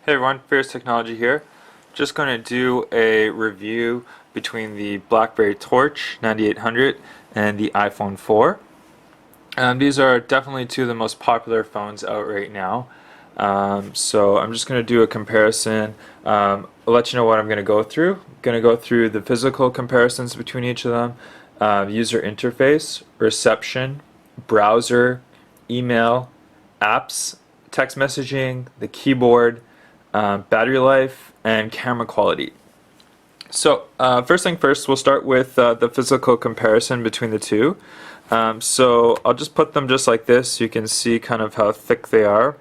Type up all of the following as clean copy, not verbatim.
Hey everyone, Fierce Technology here. Just going to do a review between the Blackberry Torch 9800 and the iPhone 4. These are definitely two of the most popular phones out right now. So I'm just going to do a comparison. I'll let you know what I'm going to go through. I'm going to go through the physical comparisons between each of them, user interface, reception, browser, email, apps, text messaging, the keyboard, battery life, and camera quality. So first thing first, we'll start with the physical comparison between the two. So I'll just put them just like this so you can see kind of how thick they are.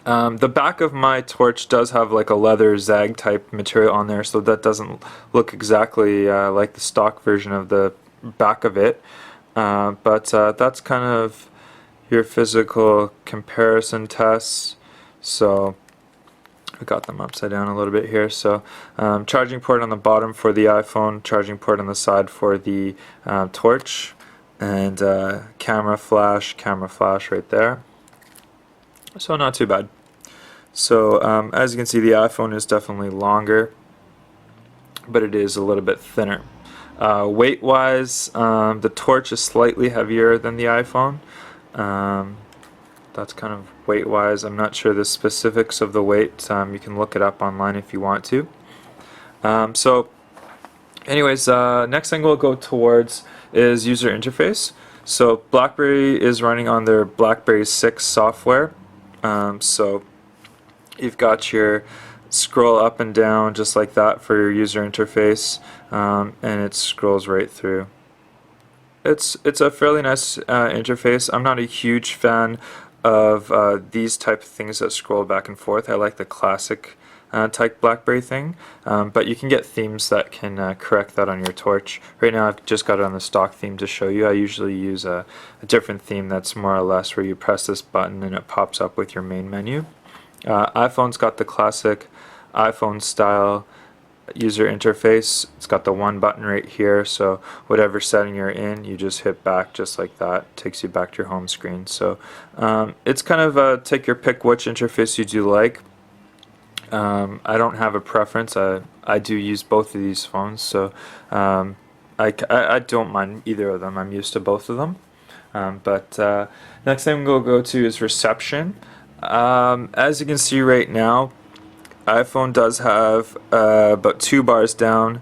The back of my torch does have like a leather zag type material on there, so that doesn't look exactly like the stock version of the back of it. But that's kind of your physical comparison tests. So I got them upside down a little bit here. So charging port on the bottom for the iPhone, charging port on the side for the torch, and camera flash right there. So not too bad. So as you can see, the iPhone is definitely longer, but it is a little bit thinner. Weight wise, the torch is slightly heavier than the iPhone. That's kind of weight wise. I'm not sure the specifics of the weight. You can look it up online if you want to. So anyways, next thing we'll go towards is user interface. So BlackBerry is running on their BlackBerry 6 software. So you've got your scroll up and down just like that for your user interface, and it scrolls right through. It's a fairly nice interface. I'm not a huge fan of these type of things that scroll back and forth. I like the classic type BlackBerry thing, but you can get themes that can correct that on your torch. Right now I've just got it on the stock theme to show you. I usually use a different theme that's more or less where you press this button and it pops up with your main menu. iPhone's got the classic iPhone style user interface. It's got the one button right here, so whatever setting you're in, you just hit back just like that. Takes you back to your home screen. So it's kind of take your pick which interface you do like. I don't have a preference. I do use both of these phones, so I don't mind either of them. I'm used to both of them. But next thing we'll go to is reception. As you can see right now, iPhone does have about 2 bars down.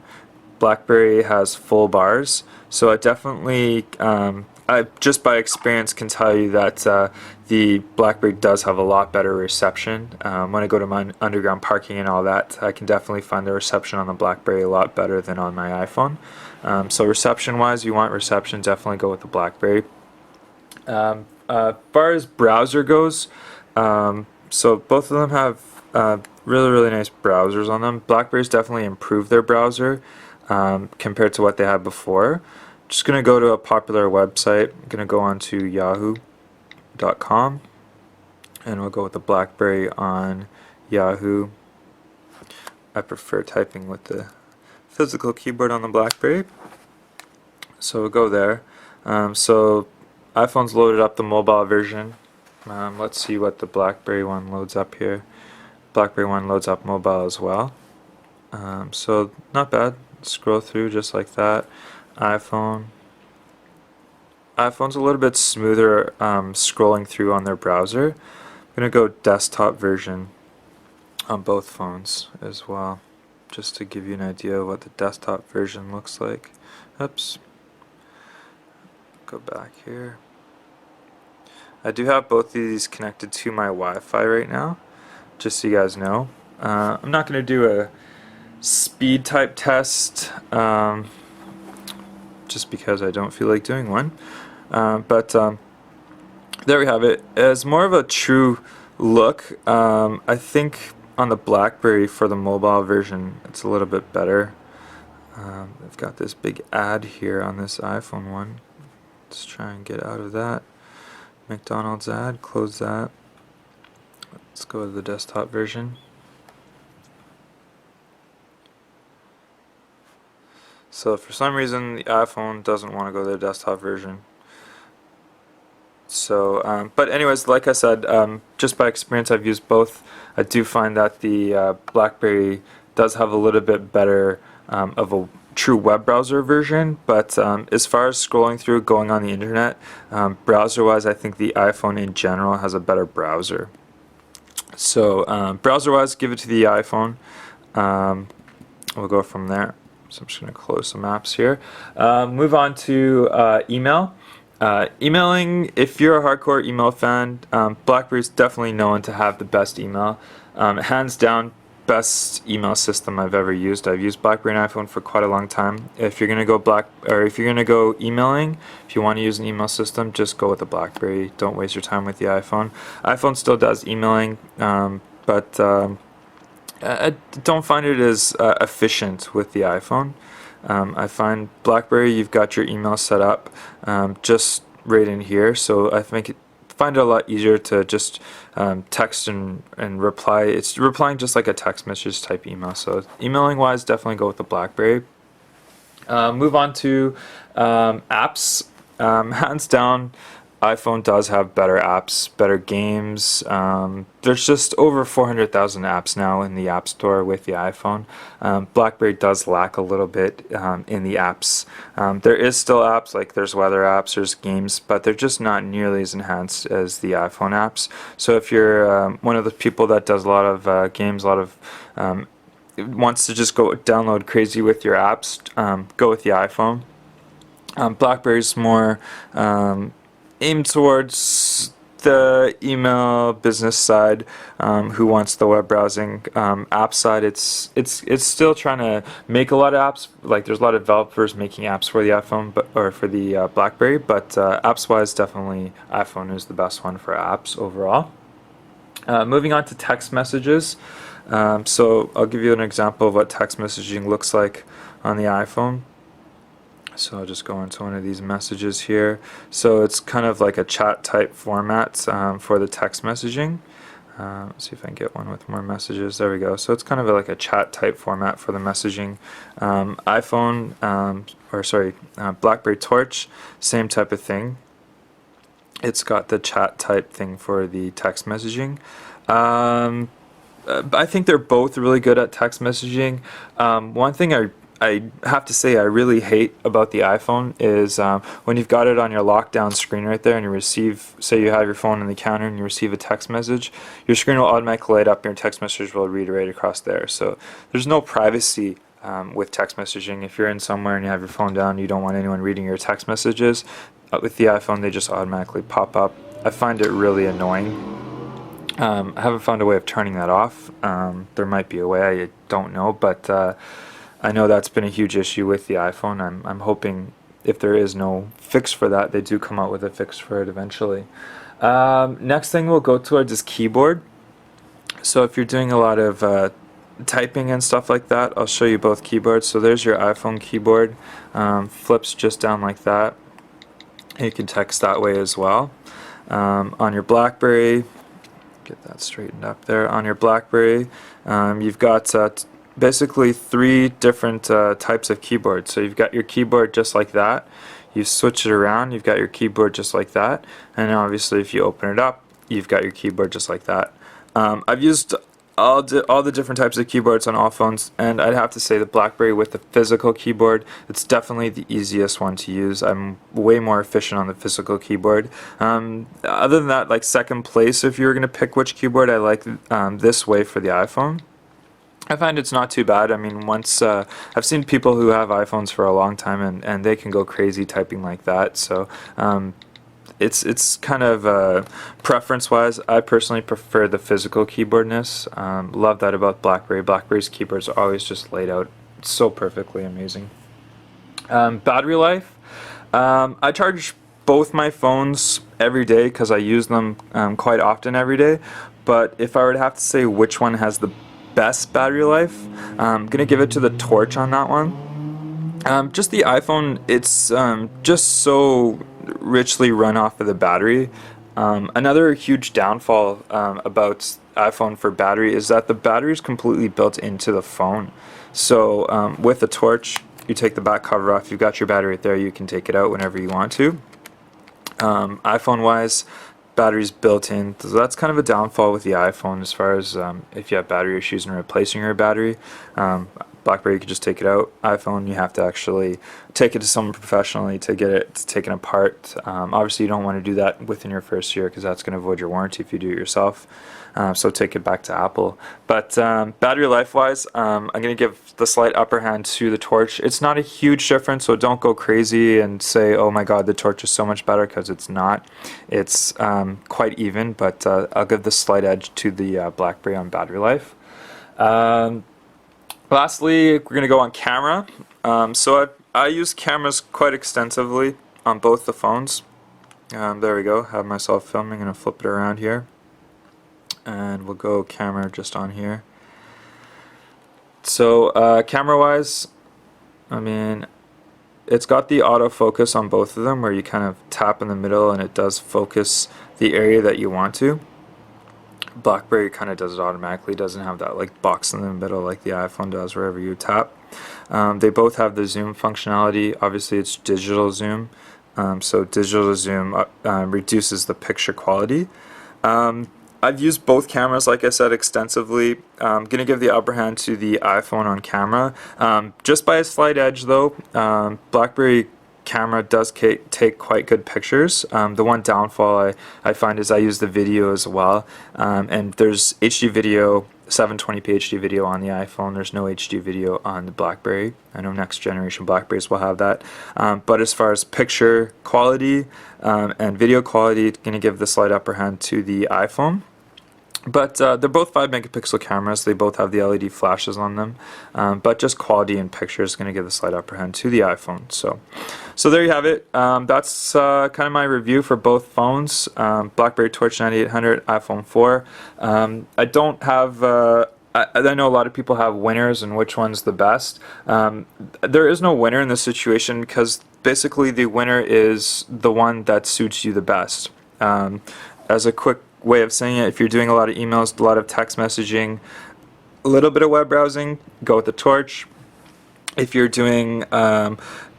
BlackBerry has full bars. So I definitely, I just by experience can tell you that the BlackBerry does have a lot better reception. When I go to my underground parking and all that, I can definitely find the reception on the BlackBerry a lot better than on my iPhone. So reception-wise, you want reception, definitely go with the BlackBerry. As far as browser goes, so both of them have really nice browsers on them. BlackBerry's definitely improved their browser compared to what they had before. Just gonna go to a popular website. I'm gonna go on to yahoo.com and we'll go with the BlackBerry on Yahoo. I prefer typing with the physical keyboard on the BlackBerry, so we'll go there. So iPhone's loaded up the mobile version. Let's see what the BlackBerry one loads up here. BlackBerry one loads up mobile as well. So not bad. Scroll through just like that. iPhone's a little bit smoother scrolling through on their browser. I'm gonna go desktop version on both phones as well, just to give you an idea of what the desktop version looks like. Oops. Go back here. I do have both of these connected to my Wi-Fi right now, just so you guys know. I'm not going to do a speed type test just because I don't feel like doing one. But there we have it. As more of a true look, I think on the BlackBerry for the mobile version it's a little bit better. I've got this big ad here on this iPhone one. Let's try and get out of that. McDonald's ad, close that. Let's go to the desktop version. So for some reason the iPhone doesn't want to go to the desktop version. So, but anyways, like I said, just by experience, I've used both. I do find that the BlackBerry does have a little bit better of a true web browser version, but as far as scrolling through, going on the internet, browser-wise, I think the iPhone in general has a better browser. So browser-wise, give it to the iPhone. We'll go from there. So I'm just going to close some apps here. Move on to email. Emailing, if you're a hardcore email fan, BlackBerry's definitely known to have the best email. Hands down, best email system I've ever used. I've used BlackBerry and iPhone for quite a long time. If you're gonna go emailing, if you want to use an email system, just go with the BlackBerry. Don't waste your time with the iPhone. iPhone still does emailing, but I don't find it as efficient with the iPhone. I find BlackBerry, you've got your email set up just right in here, so I find it a lot easier to just text and reply. It's replying just like a text message type email. So emailing wise, definitely go with the BlackBerry. Move on to apps. Hands down, iPhone does have better apps, better games. There's just over 400,000 apps now in the App Store with the iPhone. BlackBerry does lack a little bit in the apps. There is still apps, like there's weather apps, there's games, but they're just not nearly as enhanced as the iPhone apps. So if you're one of the people that does a lot of games, a lot of wants to just go download crazy with your apps, go with the iPhone. BlackBerry's more aimed towards the email business side, who wants the web browsing. App side, it's still trying to make a lot of apps. Like there's a lot of developers making apps for the iPhone, or for the BlackBerry. But apps wise, definitely iPhone is the best one for apps overall. Moving on to text messages. So I'll give you an example of what text messaging looks like on the iPhone. So I'll just go into one of these messages here. So it's kind of like a chat type format for the text messaging. Let's see if I can get one with more messages. There we go. So it's kind of like a chat type format for the messaging. iPhone, Blackberry Torch, same type of thing. It's got the chat type thing for the text messaging. I think they're both really good at text messaging. One thing I have to say I really hate about the iPhone is when you've got it on your lockdown screen right there and you receive, say you have your phone on the counter and you receive a text message, your screen will automatically light up and your text message will read right across there. So there's no privacy with text messaging. If you're in somewhere and you have your phone down, you don't want anyone reading your text messages. With the iPhone, they just automatically pop up. I find it really annoying. I haven't found a way of turning that off. There might be a way, I don't know, but I know that's been a huge issue with the iPhone. I'm hoping if there is no fix for that, they do come out with a fix for it eventually. Next thing we'll go towards is keyboard. So if you're doing a lot of typing and stuff like that, I'll show you both keyboards. So there's your iPhone keyboard, flips just down like that. You can text that way as well. On your BlackBerry, get that straightened up there. On your BlackBerry, you've got basically three different types of keyboard. So you've got your keyboard just like that. You switch it around, you've got your keyboard just like that. And obviously if you open it up, you've got your keyboard just like that. I've used all the different types of keyboards on all phones, and I'd have to say the BlackBerry with the physical keyboard, it's definitely the easiest one to use. I'm way more efficient on the physical keyboard. Other than that, like second place, if you were going to pick which keyboard, I like this way for the iPhone. I find it's not too bad. I mean, once I've seen people who have iPhones for a long time and they can go crazy typing like that. So it's kind of preference-wise. I personally prefer the physical keyboardness. Love that about BlackBerry. BlackBerry's keyboards are always just laid out so perfectly amazing. Battery life. I charge both my phones every day because I use them quite often every day. But if I were to have to say which one has the best battery life, I'm gonna give it to the Torch on that one. Just the iPhone, it's just so richly run off of the battery. Another huge downfall about iPhone for battery is that the battery is completely built into the phone. So with the Torch, you take the back cover off, you've got your battery right there, you can take it out whenever you want to. iPhone wise, battery's built in, so that's kind of a downfall with the iPhone as far as if you have battery issues and replacing your battery. BlackBerry, you could just take it out. iPhone, you have to actually take it to someone professionally to get it taken apart. Obviously, you don't want to do that within your first year because that's going to void your warranty if you do it yourself. So take it back to Apple. But battery life-wise, I'm going to give the slight upper hand to the Torch. It's not a huge difference, so don't go crazy and say, oh my god, the Torch is so much better, because it's not. It's quite even, but I'll give the slight edge to the BlackBerry on battery life. Lastly, we're going to go on camera. So I use cameras quite extensively on both the phones. There we go, have myself filming. I'm going to flip it around here. And we'll go camera just on here. So camera wise, I mean, it's got the autofocus on both of them where you kind of tap in the middle and it does focus the area that you want to. BlackBerry kind of does it automatically, doesn't have that like box in the middle like the iPhone does wherever you tap. They both have the zoom functionality. Obviously it's digital zoom, so digital zoom reduces the picture quality. I've used both cameras, like I said, extensively. I'm going to give the upper hand to the iPhone on camera. Just by a slight edge though, BlackBerry camera does take quite good pictures. The one downfall I find is I use the video as well, and there's HD video, 720p HD video on the iPhone. There's no HD video on the BlackBerry. I know next generation BlackBerries will have that, but as far as picture quality and video quality, going to give the slight upper hand to the iPhone. But they're both 5 megapixel cameras. They both have the LED flashes on them. But just quality in pictures is going to give the slight upper hand to the iPhone. So there you have it. That's kind of my review for both phones. Blackberry Torch 9800, iPhone 4. I don't have... I know a lot of people have winners and which one's the best. There is no winner in this situation because basically the winner is the one that suits you the best. As a quick way of saying it, if you're doing a lot of emails, a lot of text messaging, a little bit of web browsing, go with the Torch. If you're doing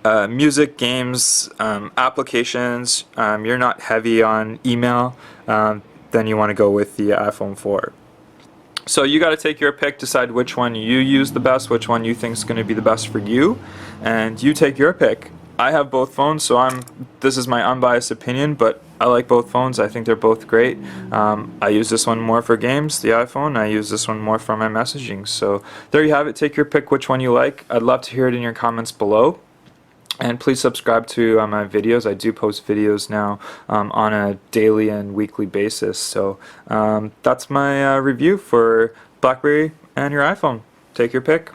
music, games, applications, you're not heavy on email, then you want to go with the iPhone 4. So you got to take your pick, decide which one you use the best, which one you think is going to be the best for you, and you take your pick. I have both phones, so this is my unbiased opinion, but I like both phones. I think they're both great. I use this one more for games, the iPhone. I use this one more for my messaging. So there you have it. Take your pick which one you like. I'd love to hear it in your comments below. And please subscribe to my videos. I do post videos now on a daily and weekly basis. So that's my review for BlackBerry and your iPhone. Take your pick.